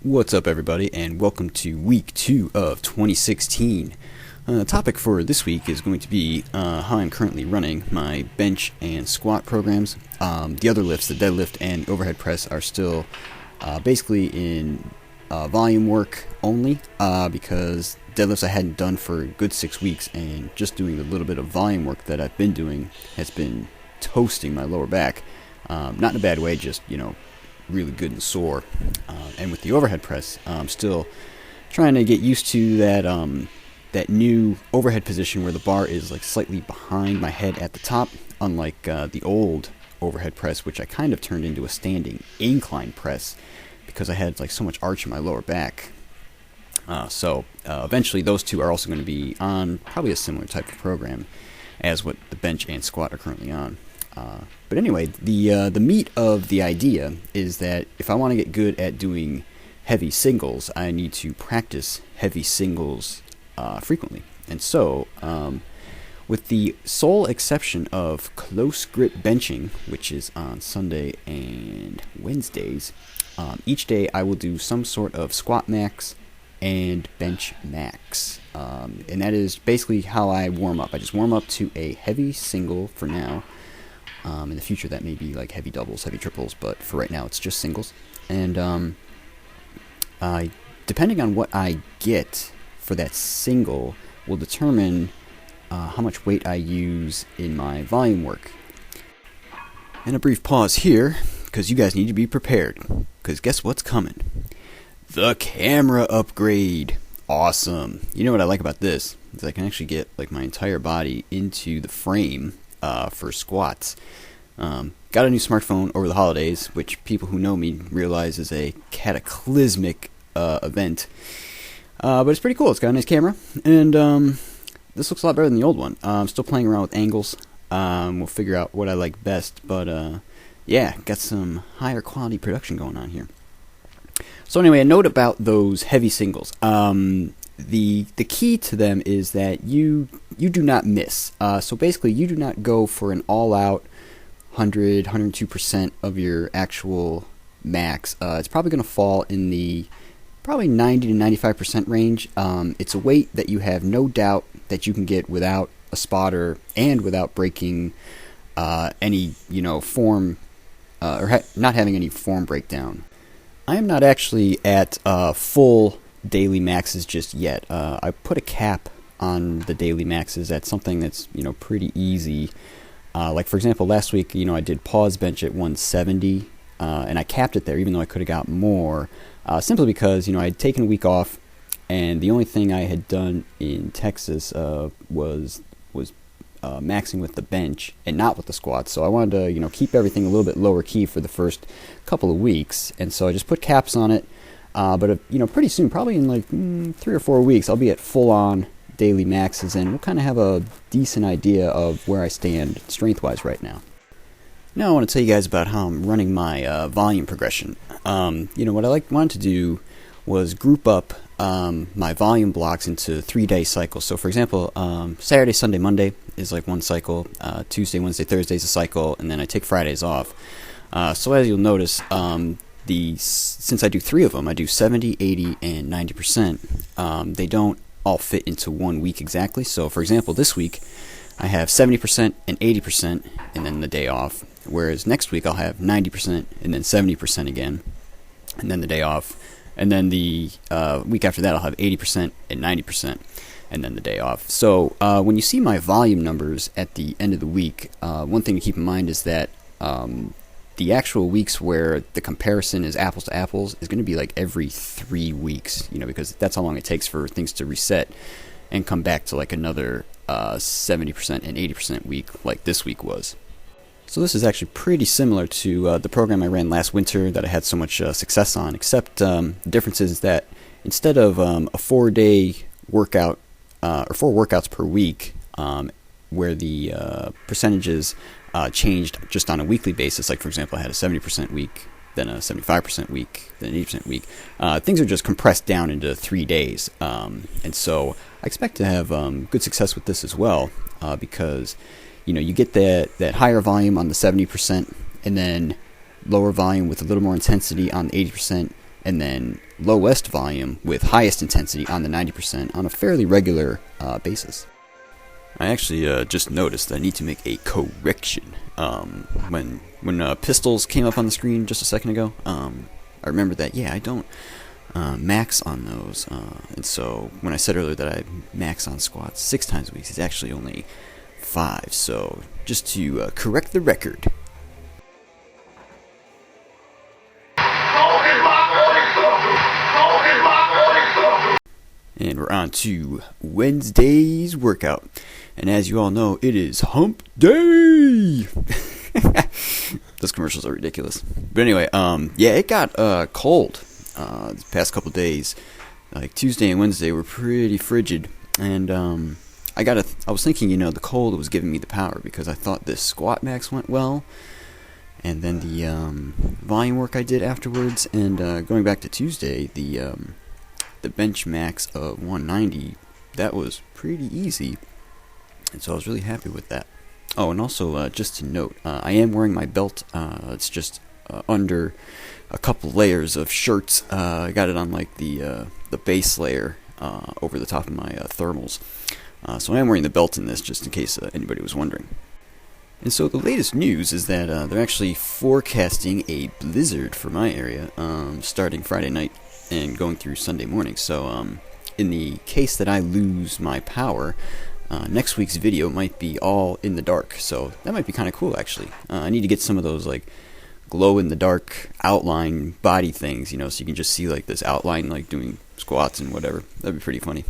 What's up, everybody, and welcome to week 2 of 2016. The topic for this week is going to be how I'm currently running my bench and squat programs. The other lifts, the deadlift and overhead press, are still basically in volume work only because deadlifts I hadn't done for a good 6 weeks, and just doing the little bit of volume work that I've been doing has been toasting my lower back. Not in a bad way, just, really good and sore. And with the overhead press, I'm still trying to get used to that new overhead position where the bar is like slightly behind my head at the top, unlike the old overhead press, which I kind of turned into a standing incline press because I had like so much arch in my lower back. So eventually those two are also going to be on probably a similar type of program as what the bench and squat are currently on. But anyway, the meat of the idea is that if I want to get good at doing heavy singles, I need to practice heavy singles frequently. And so, with the sole exception of close grip benching, which is on Sunday and Wednesdays, each day I will do some sort of squat max and bench max. And that is basically how I warm up. I just warm up to a heavy single for now. In the future, that may be like heavy doubles, heavy triples, but for right now, it's just singles. And depending on what I get for that single will determine how much weight I use in my volume work. And a brief pause here, because you guys need to be prepared, because guess what's coming? The camera upgrade. Awesome. You know what I like about this is I can actually get like my entire body into the frame for squats. Got a new smartphone over the holidays, which people who know me realize is a cataclysmic event. But it's pretty cool. It's got a nice camera, and this looks a lot better than the old one. I'm still playing around with angles. We'll figure out what I like best, but yeah, got some higher quality production going on here. So anyway, a note about those heavy singles. The key to them is that you do not miss. So basically, you do not go for an all-out 102% of your actual max. It's probably going to fall in the probably 90 to 95% range. It's a weight that you have no doubt that you can get without a spotter and without breaking any form or not having any form breakdown. I am not actually at full daily maxes just yet. I put a cap on the daily maxes at something that's pretty easy. Like for example, last week I did pause bench at 170, and I capped it there, even though I could have got more, simply because I had taken a week off, and the only thing I had done in Texas was maxing with the bench and not with the squats. So I wanted to keep everything a little bit lower key for the first couple of weeks, and so I just put caps on it. But pretty soon, probably in like 3 or 4 weeks, I'll be at full-on daily maxes, and we'll kind of have a decent idea of where I stand strength-wise right now. Now I want to tell you guys about how I'm running my volume progression. What I wanted to do was group up my volume blocks into 3-day cycles. So for example, Saturday, Sunday, Monday is like one cycle. Tuesday, Wednesday, Thursday is a cycle, and then I take Fridays off. So as you'll notice, since I do 3 of them, I do 70, 80, and 90%. They don't all fit into 1 week exactly. So, for example, this week I have 70% and 80%, and then the day off. Whereas next week I'll have 90% and then 70% again, and then the day off. And then the week after that I'll have 80% and 90%, and then the day off. So when you see my volume numbers at the end of the week, one thing to keep in mind is that the actual weeks where the comparison is apples to apples is going to be like every 3 weeks, because that's how long it takes for things to reset and come back to like another 70% and 80% week like this week was. So this is actually pretty similar to the program I ran last winter that I had so much success on, except the difference is that instead of a 4-day workout or 4 workouts per week, where the percentages changed just on a weekly basis. Like, for example, I had a 70% week, then a 75% week, then an 80% week. Things are just compressed down into 3 days. And so I expect to have good success with this as well, because, you get that higher volume on the 70% and then lower volume with a little more intensity on the 80%, and then lowest volume with highest intensity on the 90% on a fairly regular basis. I actually just noticed that I need to make a correction. When pistols came up on the screen just a second ago, I remembered that, I don't max on those. And so when I said earlier that I max on squats 6 times a week, it's actually only 5. So just to correct the record. And we're on to Wednesday's workout. And as you all know, it is hump day! Those commercials are ridiculous. But anyway, it got cold the past couple days. Like Tuesday and Wednesday were pretty frigid. And I was thinking, the cold was giving me the power because I thought this squat max went well. And then the volume work I did afterwards. And going back to Tuesday, the bench max of 190, that was pretty easy, and so I was really happy with that. Oh, and also just to note, I am wearing my belt. It's just under a couple layers of shirts. I got it on like the base layer over the top of my thermals. So I am wearing the belt in this just in case anybody was wondering. And so the latest news is that they're actually forecasting a blizzard for my area starting Friday night and going through Sunday morning. So in the case that I lose my power, next week's video might be all in the dark. So that might be kind of cool, actually. I need to get some of those like glow in the dark outline body things, so you can just see like this outline like doing squats and whatever. That'd be pretty funny.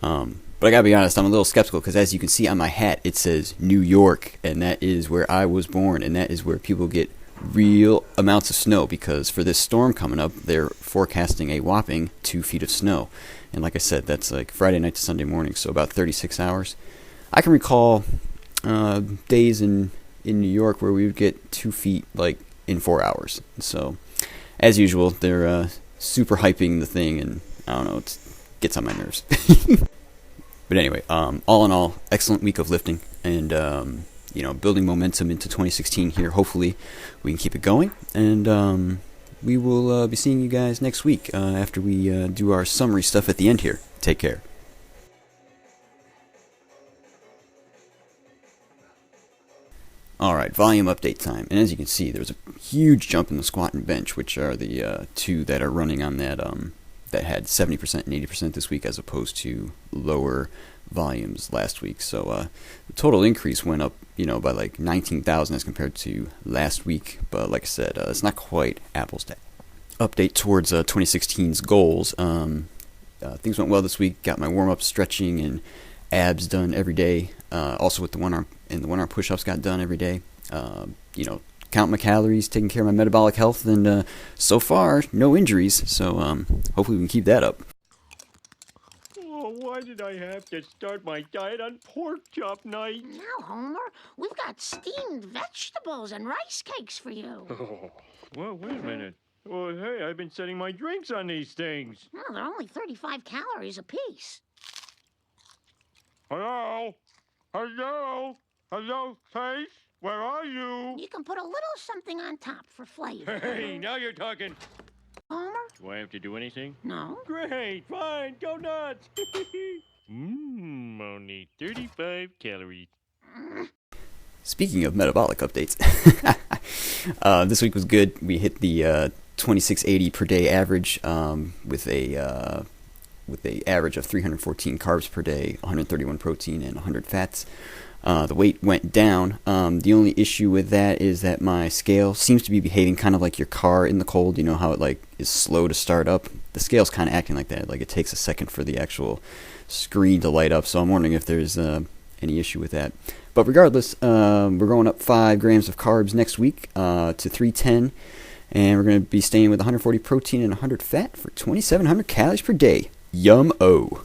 But I gotta be honest, I'm a little skeptical because as you can see on my hat, it says New York, and that is where I was born, and that is where people get real amounts of snow, because for this storm coming up, they're forecasting a whopping 2 feet of snow. And like I said, that's like Friday night to Sunday morning, so about 36 hours. I can recall days in New York where we would get 2 feet like in 4 hours. So as usual, they're super hyping the thing, and I don't know, it gets on my nerves. But anyway, all in all, excellent week of lifting, and building momentum into 2016 here. Hopefully we can keep it going, and we will be seeing you guys next week after we do our summary stuff at the end here. Take care. Alright, volume update time. And as you can see, there's a huge jump in the squat and bench, which are the two that are running on that that had 70% and 80% this week, as opposed to lower volumes last week. So the total increase went up, by like 19,000 as compared to last week. But like I said, it's not quite apples to update towards 2016's goals. Things went well this week. Got my warm-up stretching and abs done every day. Also with the one arm push-ups got done every day. Count my calories, taking care of my metabolic health, and so far, no injuries. So hopefully we can keep that up. Oh, why did I have to start my diet on pork chop night? Now, Homer, we've got steamed vegetables and rice cakes for you. Oh, well, wait a minute. Well, hey, I've been setting my drinks on these things. Well, they're only 35 calories apiece. Hello? Hello? Hello, Face? Where are you? You can put a little something on top for flavor. Hey, now you're talking. Homer? Do I have to do anything? No. Great, fine, go nuts. Only 35 calories. Speaking of metabolic updates, this week was good. We hit the 2680 per day average with a average of 314 carbs per day, 131 protein, and 100 fats. The weight went down. The only issue with that is that my scale seems to be behaving kind of like your car in the cold. You know how it like is slow to start up? The scale's kind of acting like that. Like it takes a second for the actual screen to light up. So I'm wondering if there's any issue with that. But regardless, we're going up 5 grams of carbs next week to 310. And we're going to be staying with 140 protein and 100 fat for 2,700 calories per day. Yum-o.